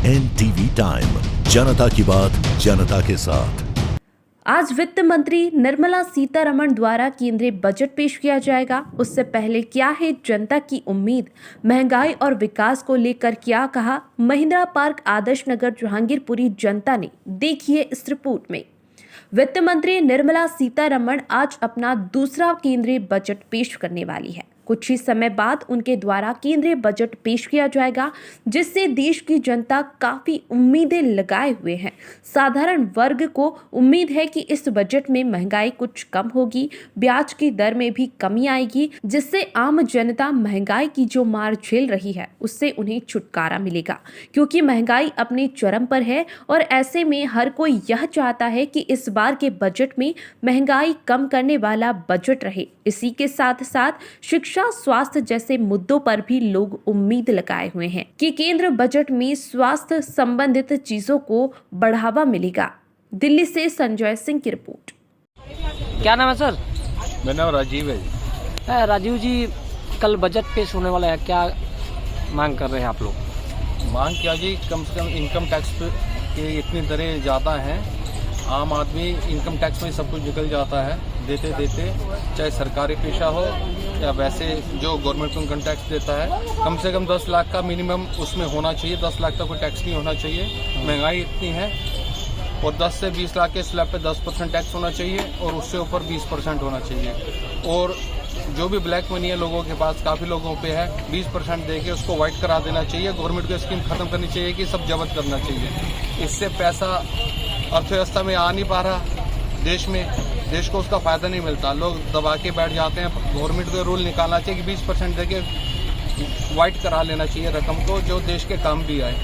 NTV time, जनता की बात जनता के साथ। आज वित्त मंत्री निर्मला सीतारमण द्वारा केंद्रीय बजट पेश किया जाएगा। उससे पहले क्या है जनता की उम्मीद, महंगाई और विकास को लेकर क्या कहा महिंद्रा पार्क आदर्श नगर जहांगीरपुरी जनता ने, देखिए इस रिपोर्ट में। वित्त मंत्री निर्मला सीतारमण आज अपना दूसरा केंद्रीय बजट पेश करने वाली है। कुछ ही समय बाद उनके द्वारा केंद्रीय बजट पेश किया जाएगा, जिससे देश की जनता काफी उम्मीदें लगाए हुए हैं। साधारण वर्ग को उम्मीद है कि इस बजट में महंगाई कुछ कम होगी, ब्याज की दर में भी कमी आएगी, जिससे आम जनता महंगाई की जो मार झेल रही है उससे उन्हें छुटकारा मिलेगा, क्योंकि महंगाई अपने चरम पर है और ऐसे में हर कोई यह चाहता है कि इस बार के बजट में महंगाई कम करने वाला बजट रहे। इसी के साथ साथ शिक्षा, स्वास्थ्य जैसे मुद्दों पर भी लोग उम्मीद लगाए हुए हैं कि केंद्र बजट में स्वास्थ्य संबंधित चीजों को बढ़ावा मिलेगा। दिल्ली से संजय सिंह की रिपोर्ट। क्या नाम है सर? मेरा नाम राजीव है जी। राजीव जी, कल बजट पेश होने वाला है, क्या मांग कर रहे हैं आप लोग? मांग क्या जी, कम से कम इनकम टैक्स के इतनी दरें ज़्यादा हैं, आम आदमी इनकम टैक्स में सब कुछ निकल जाता है देते देते, चाहे सरकारी पेशा हो या वैसे जो गवर्नमेंट को इनकम टैक्स देता है, कम से कम 10 लाख का मिनिमम उसमें होना चाहिए। 10 लाख तक कोई टैक्स नहीं होना चाहिए। महंगाई इतनी है और 10 से 20 लाख के स्लैब पे 10% टैक्स होना चाहिए और उससे ऊपर 20% होना चाहिए। और जो भी ब्लैक मनी है लोगों के पास, काफ़ी लोगों पे है, 20% दे के उसको वाइट करा देना चाहिए। गवर्नमेंट को स्कीम खत्म करनी चाहिए कि सब जब्त करना चाहिए। इससे पैसा अर्थव्यवस्था में आ नहीं पा रहा, देश को उसका फायदा नहीं मिलता, लोग दबा के बैठ जाते हैं। गवर्नमेंट को रूल निकालना चाहिए कि 20% दे के वाइट करा लेना चाहिए रकम को, जो देश के काम भी आए।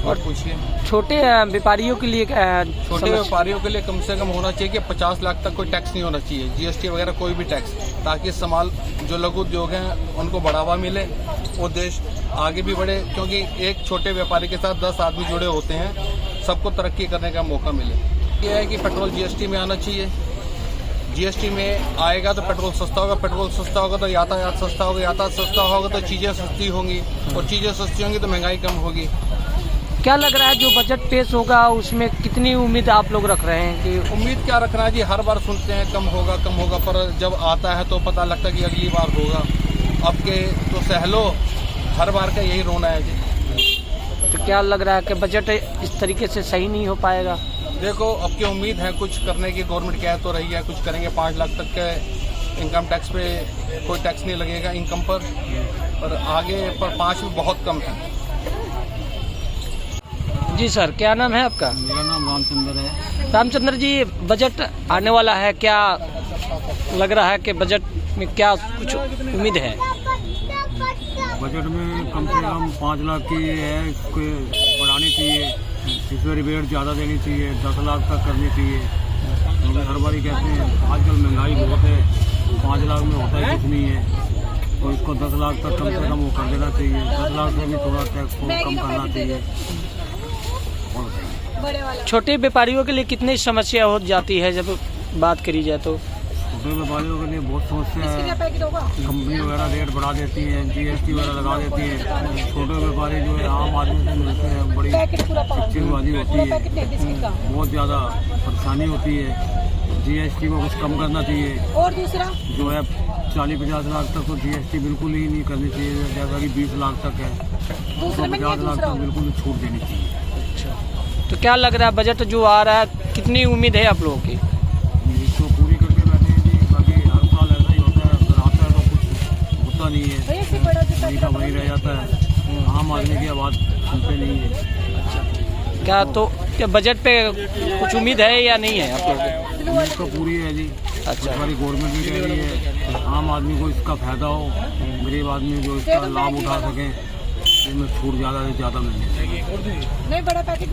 और पूछिए। छोटे व्यापारियों के लिए छोटे व्यापारियों के लिए कम से कम होना चाहिए कि 50 लाख तक कोई टैक्स नहीं होना चाहिए, जीएसटी वगैरह कोई भी टैक्स, ताकि समाल जो लघु उद्योग हैं उनको बढ़ावा मिले और देश आगे भी बढ़े। क्योंकि एक छोटे व्यापारी के साथ 10 आदमी जुड़े होते हैं, सबको तरक्की करने का मौका मिले। यह है कि पेट्रोल जीएसटी में आना चाहिए। जीएसटी में आएगा तो पेट्रोल सस्ता होगा, पेट्रोल सस्ता होगा तो यातायात सस्ता होगा, यातायात सस्ता होगा तो चीज़ें सस्ती होंगी और चीज़ें सस्ती होंगी तो महंगाई कम होगी। क्या लग रहा है जो बजट पेश होगा उसमें कितनी उम्मीद आप लोग रख रहे हैं? कि उम्मीद क्या रखना है जी, हर बार सुनते हैं कम होगा, पर जब आता है तो पता लगता है कि अगली बार होगा। अब के तो सहलो, हर बार का यही रोना है जी। तो क्या लग रहा है कि बजट इस तरीके से सही नहीं हो पाएगा? देखो, अब की उम्मीद है कुछ करने की, गवर्नमेंट कह तो रही है कुछ करेंगे। 5 लाख तक के इनकम टैक्स पे कोई टैक्स नहीं लगेगा इनकम पर आगे पर 5 में बहुत कम है। जी सर, क्या नाम है आपका? मेरा नाम रामचंद्र है। रामचंद्र जी, बजट आने वाला है, क्या लग रहा है कि बजट में क्या कुछ उम्मीद है? बजट में कम से कम 5 लाख की है, इसको बढ़ानी चाहिए, इसमें रिबेट ज़्यादा देनी चाहिए, 10 लाख तक करनी चाहिए। क्योंकि हर बारी कहते हैं आजकल महंगाई बहुत है, 5 लाख में होता है कुछ नहीं है, तो इसको 10 लाख तक कम से कम वो कर देना चाहिए। 10 लाख से भी थोड़ा टैक्स को कम करना चाहिए। छोटे व्यापारियों के लिए कितनी समस्या हो जाती है जब बात करी जाए तो? छोटे व्यापारियों के लिए बहुत समस्या है, कंपनी वगैरह रेट बढ़ा देती है, जीएसटी वगैरह लगा देती है। छोटे व्यापारी जो है आम आदमी से मिलते हैं, बड़ी चिड़बाजी होती है, बहुत ज़्यादा परेशानी होती है। जीएसटी को कुछ कम करना चाहिए। और दूसरा जो है 40-50 लाख तक तो जीएसटी बिल्कुल ही नहीं करनी चाहिए, जैसा कि 20 लाख तक है, तो 50 लाख तक बिल्कुल ही छूट देनी चाहिए। तो क्या लग रहा है बजट जो आ रहा है, कितनी उम्मीद है आप लोगों की? इसको पूरी करके बैठे हैं जी, बाकी हर साल ऐसा ही होता है, अगर आता है तो कुछ होता नहीं है, वही का वही रह जाता है, आम आदमी की आवाज़ सुनते नहीं है। क्या तो क्या बजट पे कुछ उम्मीद है या नहीं है आप लोगों को? उम्मीद तो पूरी है जी। अच्छा, हमारी गवर्नमेंट भी कह रही है आम आदमी को इसका फायदा हो, गरीब आदमी जो इसका लाभ उठा सकें, इसमें छूट ज़्यादा से ज़्यादा मिलनी चाहिए।